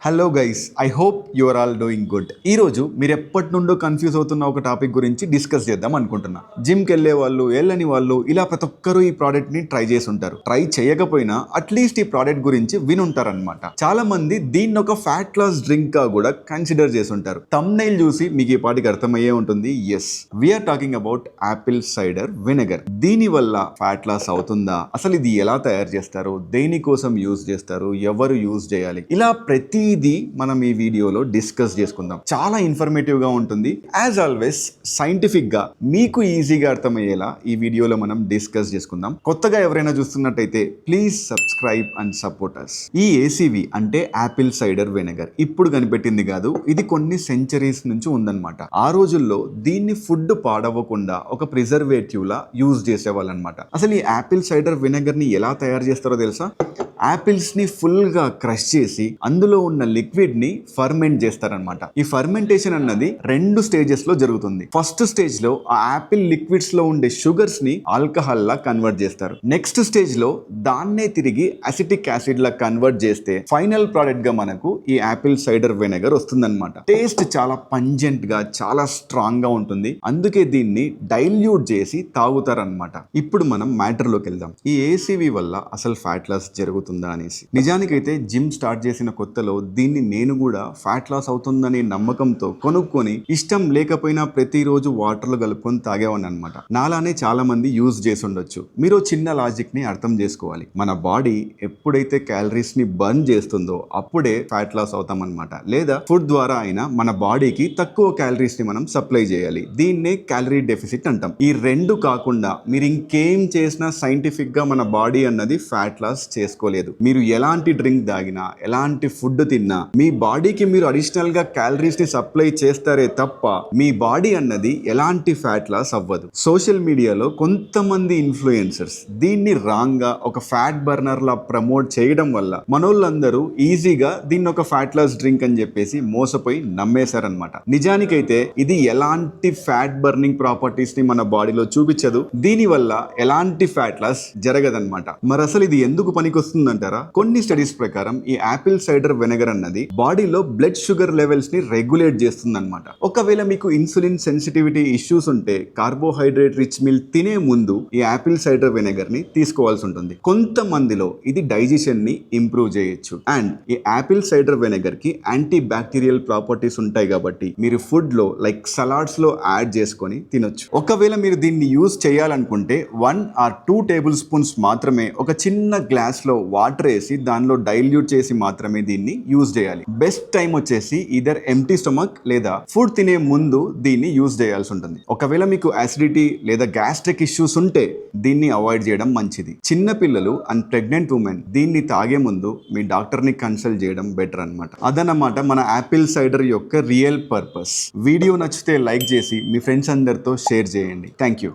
Hello guys, I hope you are all doing good. ఈరోజు మీరు ఎప్పటి నుండో కన్ఫ్యూజ్ అవుతున్న ఒక టాపిక్ గురించి డిస్కస్ చేద్దాం అనుకుంటున్నా. జిమ్కి వెళ్ళే వాళ్ళు, వెళ్ళని వాళ్ళు, ఇలా ప్రతి ఒక్కరూ ఈ ప్రోడక్ట్ని ట్రై చేసి ఉంటారు. ట్రై చేయకపోయినా అట్లీస్ట్ ఈ ప్రోడక్ట్ గురించి వినుంటారనమాట. చాలా మంది దీన్ని ఒక ఫ్యాట్ లాస్ డ్రింక్ గా కూడా కన్సిడర్ చేసి ఉంటారు. థంబ్నెయిల్ చూసి మీకు ఈ పాటికి అర్థమయ్యే ఉంటుంది. Yes, we're talking about apple cider vinegar. దీని వల్ల ఫ్యాట్ లాస్ అవుతుందా, అసలు ఇది ఎలా తయారు చేస్తారు, దేనికోసం యూజ్ చేస్తారు, ఎవరు యూజ్ చేయాలి, ఇలా ప్రతిదీ మనం ఈ వీడియోలో డిస్కస్ చేసుకుందాం. చాలా ఇన్ఫర్మేటివ్ గా ఉంటుంది. యాజ్ ఆల్వేస్ సైంటిఫిక్ గా మీకు ఈజీగా అర్థమయ్యేలా ఈ వీడియోలో మనం డిస్కస్ చేసుకుందాం. కొత్తగా ఎవరైనా చూస్తున్నట్టయితే please subscribe and support us. ఈ ఏసీవి అంటే యాపిల్ సైడర్ వెనిగర్ ఇప్పుడు కనిపెట్టింది కాదు, ఇది కొన్ని సెంచరీస్ నుంచి ఉందన్నమాట. ఆ రోజుల్లో దీన్ని ఫుడ్ పాడవ్వకుండా ఒక ప్రిజర్వేటివ్ లా యూజ్ చేసేవాళ్ళు అనమాట. అసలు ఈ యాపిల్ సైడర్ వెనిగర్ ని ఎలా తయారు చేస్తారో తెలుసా? యాపిల్స్ ని ఫుల్ గా క్రష్ చేసి అందులో ఉన్న లిక్విడ్ ని ఫర్మెంట్ చేస్తారనమాట. ఈ ఫర్మెంటేషన్ అన్నది 2 స్టేజెస్ లో జరుగుతుంది. ఫస్ట్ స్టేజ్ లో ఆ యాపిల్ లిక్విడ్స్ లో ఉండే షుగర్స్ ని ఆల్కహాల్ లా కన్వర్ట్ చేస్తారు. నెక్స్ట్ స్టేజ్ లో దాన్నే తిరిగి అసిటిక్ యాసిడ్ లా కన్వర్ట్ చేస్తే ఫైనల్ ప్రోడక్ట్ గా మనకు ఈ యాపిల్ సైడర్ వెనిగర్ వస్తుందన్నమాట. టేస్ట్ చాలా పంజెంట్ గా, చాలా స్ట్రాంగ్ గా ఉంటుంది. అందుకే దీన్ని డైల్యూట్ చేసి తాగుతారనమాట. ఇప్పుడు మనం మ్యాటర్ లోకి వెళ్దాం. ఈ ఏసీవి వల్ల అసలు ఫ్యాట్ లాస్ జరుగుతుంది అనేసి. నిజానికైతే జిమ్ స్టార్ట్ చేసిన కొత్తలో దీన్ని నేను కూడా ఫ్యాట్ లాస్ అవుతుందనే నమ్మకంతో కొనుక్కొని ఇష్టం లేకపోయినా ప్రతిరోజు వాటర్లో కలుపుకొని తాగేవాడిని అనమాట. నాలానే చాలా మంది యూజ్ చేసి ఉండొచ్చు. మీరు చిన్న లాజిక్ ని అర్థం చేసుకోవాలి. మన బాడీ ఎప్పుడైతే క్యాలరీస్ ని బర్న్ చేస్తుందో అప్పుడే ఫ్యాట్ లాస్ అవుతాం అనమాట. లేదా ఫుడ్ ద్వారా అయినా మన బాడీకి తక్కువ క్యాలరీస్ ని మనం సప్లై చేయాలి. దీన్నే క్యాలరీ డెఫిసిట్ అంటాం. ఈ రెండు కాకుండా మీరు ఇంకేం చేసినా సైంటిఫిక్ గా మన బాడీ అన్నది ఫ్యాట్ లాస్ చేసుకోలేదు. మీరు ఎలాంటి డ్రింక్ తాగినా, ఎలాంటి ఫుడ్ తిన్నా మీ బాడీకి మీరు అడిషనల్ గా క్యాలరీస్ ని సప్లై చేస్తారే తప్ప మీ బాడీ అన్నది ఎలాంటి ఫ్యాట్ లాస్ అవ్వదు. సోషల్ మీడియాలో కొంతమంది ఇన్ఫ్లుయెన్సర్స్ దీన్ని రాంగ్ గా ఒక ఫ్యాట్ బర్నర్ లా ప్రమోట్ చేయడం వల్ల మనోళ్ళందరూ ఈజీగా దీన్ని ఒక ఫ్యాట్ లాస్ డ్రింక్ అని చెప్పేసి మోసపోయి నమ్మేశారనమాట. నిజానికైతే ఇది ఎలాంటి ఫ్యాట్ బర్నింగ్ ప్రాపర్టీస్ ని మన బాడీలో చూపించదు. దీని వల్ల ఎలాంటి ఫ్యాట్ లాస్ జరగదన్నమాట. మరి అసలు ఇది ఎందుకు పనికొస్తుంది అంటారా? కొన్ని స్టడీస్ ప్రకారం ఈ యాపిల్ సైడర్ వెనిగర్ అన్నది బాడీలో బ్లడ్ షుగర్ లెవెల్స్ ని రెగ్యులేట్ చేస్తుంది అనమాట. ఒకవేళ మీకు ఇన్సులిన్ సెన్సిటివిటీ ఇష్యూస్ ఉంటే కార్బోహైడ్రేట్ రిచ్ మీల్ తినే ముందు ఈ యాపిల్ సైడర్ వెనిగర్ ని తీసుకోవాల్సి ఉంటుంది. కొంతమందిలో ఇది డైజెషన్ ని ఇంప్రూవ్ చేయొచ్చు. అండ్ ఈ యాపిల్ సైడర్ వెనిగర్ కి యాంటీ బ్యాక్టీరియల్ ప్రాపర్టీస్ ఉంటాయి కాబట్టి మీరు ఫుడ్ లో లైక్ సలాడ్స్ లో యాడ్ చేసుకొని తినొచ్చు. ఒకవేళ మీరు దీన్ని యూజ్ చేయాలనుకుంటే 1 or 2 టేబుల్ స్పూన్స్ మాత్రమే ఒక చిన్న గ్లాస్ లో వాటర్ వేసి దానిలో డైల్యూట్ చేసి మాత్రమే దీన్ని యూజ్ చేయాలి. బెస్ట్ టైం వచ్చేసి ఇదర్ ఎంప్టీ స్టమక్ లేదా ఫుడ్ తినే ముందు దీన్ని యూజ్ చేయాల్సి ఉంటుంది. ఒకవేళ మీకు అసిడిటీ లేదా గ్యాస్ట్రిక్ ఇష్యూస్ ఉంటే దీన్ని అవాయిడ్ చేయడం మంచిది. చిన్న పిల్లలు అండ్ ప్రెగ్నెంట్ ఉమెన్ దీన్ని తాగే ముందు మీ డాక్టర్ ని కన్సల్ట్ చేయడం బెటర్ అనమాట. అదనమాట మన యాపిల్ సైడర్ యొక్క రియల్ పర్పస్. వీడియో నచ్చితే లైక్ చేసి మీ ఫ్రెండ్స్ అందరితో షేర్ చేయండి. Thank you.